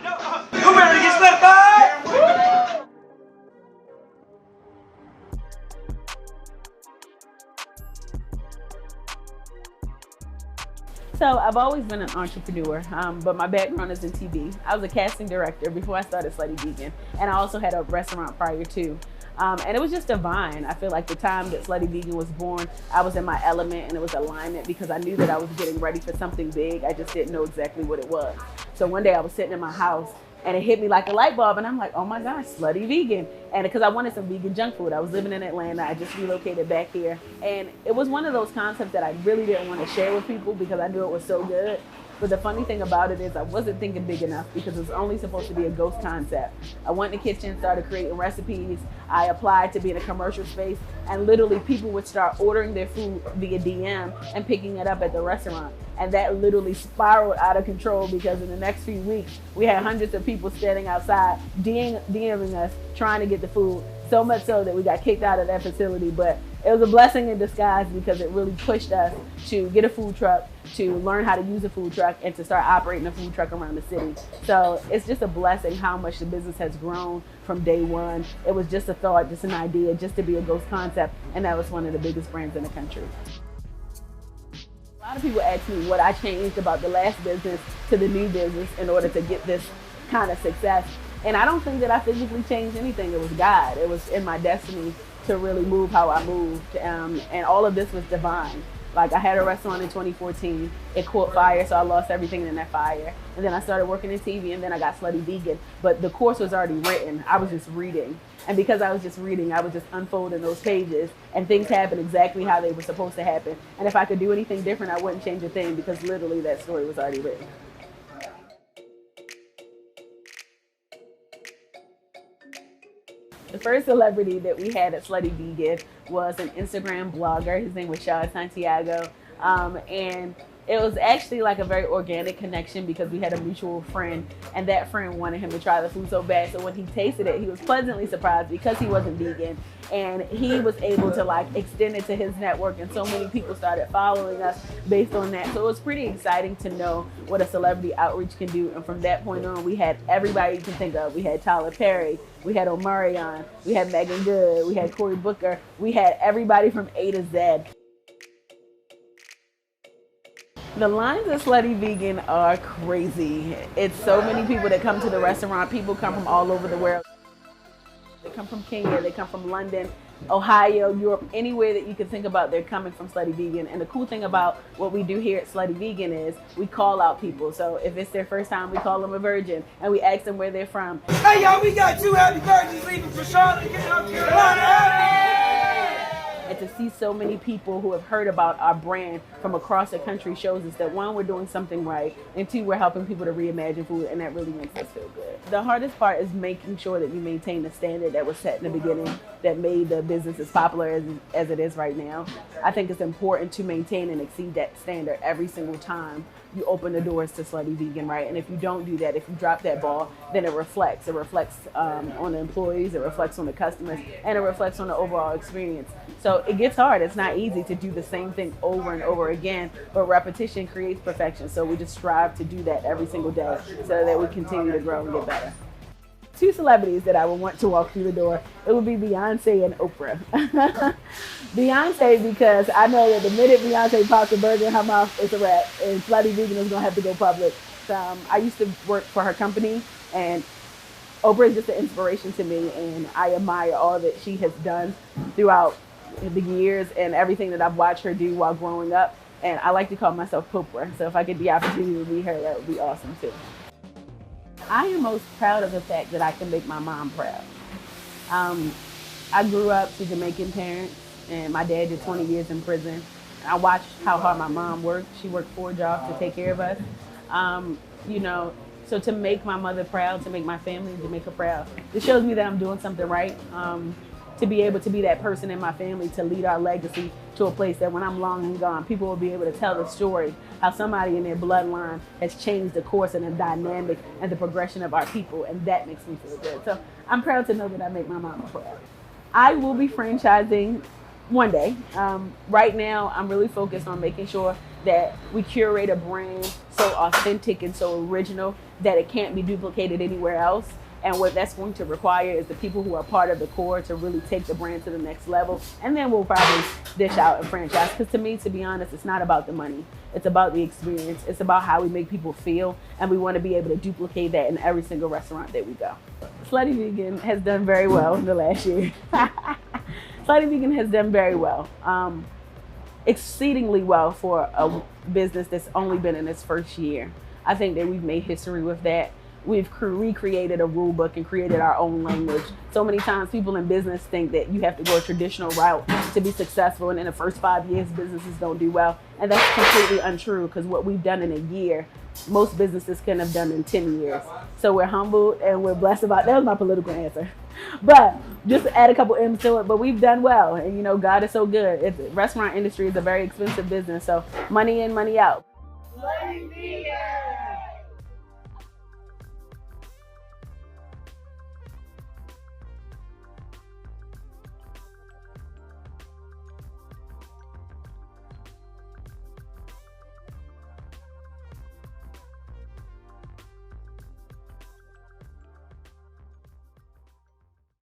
Who ready to get slapped by? So I've always been an entrepreneur, but my background is in TV. I was a casting director before I started Slutty Vegan, and I also had a restaurant prior to. And it was just divine. I feel like the time that Slutty Vegan was born, I was in my element and it was alignment because I knew that I was getting ready for something big. I just didn't know exactly what it was. So one day I was sitting in my house and it hit me like a light bulb and I'm like, oh my gosh, Slutty Vegan. And because I wanted some vegan junk food. I was living in Atlanta. I just relocated back here. And it was one of those concepts that I really didn't want to share with people because I knew it was so good. But the funny thing about it is I wasn't thinking big enough because it was only supposed to be a ghost concept. I went in the kitchen, started creating recipes. I applied to be in a commercial space and literally people would start ordering their food via DM and picking it up at the restaurant. And that literally spiraled out of control because in the next few weeks, we had hundreds of people standing outside DMing us, trying to get the food. So much so that we got kicked out of that facility. But it was a blessing in disguise because it really pushed us to get a food truck, to learn how to use a food truck, and to start operating a food truck around the city. So it's just a blessing how much the business has grown from day one. It was just a thought, just an idea, just to be a ghost concept, and that was one of the biggest brands in the country. A lot of people ask me what I changed about the last business to the new business in order to get this kind of success. And I don't think that I physically changed anything. It was God. It was in my destiny to really move how I moved. And all of this was divine. Like I had a restaurant in 2014. It caught fire, so I lost everything in that fire. And then I started working in TV, and then I got Slutty Vegan. But the course was already written. I was just reading. And because I was just reading, I was just unfolding those pages, and things happened exactly how they were supposed to happen. And if I could do anything different, I wouldn't change a thing because literally that story was already written. The first celebrity that we had at Slutty Vegan was an Instagram blogger. His name was Shaw Santiago. And it was actually like a very organic connection because we had a mutual friend and that friend wanted him to try the food so bad. So when he tasted it, he was pleasantly surprised because he wasn't vegan and he was able to like extend it to his network and so many people started following us based on that. So it was pretty exciting to know what a celebrity outreach can do. And from that point on, we had everybody you can think of. We had Tyler Perry, we had Omarion, we had Megan Good, we had Cory Booker, we had everybody from A to Z. The lines at Slutty Vegan are crazy. It's so many people that come to the restaurant. People come from all over the world. They come from Kenya, they come from London, Ohio, Europe, anywhere that you can think about, they're coming from Slutty Vegan. And the cool thing about what we do here at Slutty Vegan is we call out people. So if it's their first time, we call them a virgin and we ask them where they're from. Hey y'all, we got 2 happy virgins leaving for Charlotte and getting up Carolina. And to see so many people who have heard about our brand from across the country shows us that 1, we're doing something right, and 2, we're helping people to reimagine food, and that really makes us feel good. The hardest part is making sure that you maintain the standard that was set in the beginning that made the business as popular as it is right now. I think it's important to maintain and exceed that standard every single time you open the doors to Slutty Vegan, right? And if you don't do that, if you drop that ball, then it reflects. It reflects on the employees, it reflects on the customers, and it reflects on the overall experience. So it gets hard. It's not easy to do the same thing over and over again, but repetition creates perfection. So we just strive to do that every single day so that we continue to grow and get better. 2 celebrities that I would want to walk through the door, it would be Beyonce and Oprah. Beyonce, because I know that the minute Beyonce pops a burger in her mouth, it's a wrap, and Slutty Vegan is gonna have to go public. I used to work for her company, and Oprah is just an inspiration to me, and I admire all that she has done throughout the years and everything that I've watched her do while growing up. And I like to call myself Popra, so if I get the opportunity to be her, that would be awesome too. I am most proud of the fact that I can make my mom proud. I grew up to Jamaican parents, and my dad did 20 years in prison. I watched how hard my mom worked. She worked 4 jobs to take care of us. You know, so to make my mother proud, to make my family, to make her proud, it shows me that I'm doing something right. To be able to be that person in my family to lead our legacy to a place that when I'm long and gone, people will be able to tell the story, how somebody in their bloodline has changed the course and the dynamic and the progression of our people, and that makes me feel good. So I'm proud to know that I make my mama proud. I will be franchising one day. Right now, I'm really focused on making sure that we curate a brand so authentic and so original that it can't be duplicated anywhere else. And what that's going to require is the people who are part of the core to really take the brand to the next level. And then we'll probably dish out a franchise. Because to me, to be honest, it's not about the money. It's about the experience. It's about how we make people feel. And we want to be able to duplicate that in every single restaurant that we go. Slutty Vegan has done very well in the last year. Slutty Vegan has done very well. Exceedingly well for a business that's only been in its first year. I think that we've made history with that. We've recreated a rule book and created our own language. So many times people in business think that you have to go a traditional route to be successful, and in the first 5 years, businesses don't do well. And that's completely untrue, because what we've done in a year, most businesses couldn't have done in 10 years. So we're humbled and we're blessed about that. Was my political answer. But just to add a couple M's to it, but we've done well. And you know, God is so good. The restaurant industry is a very expensive business, so money in, money out. Slutty Vegan.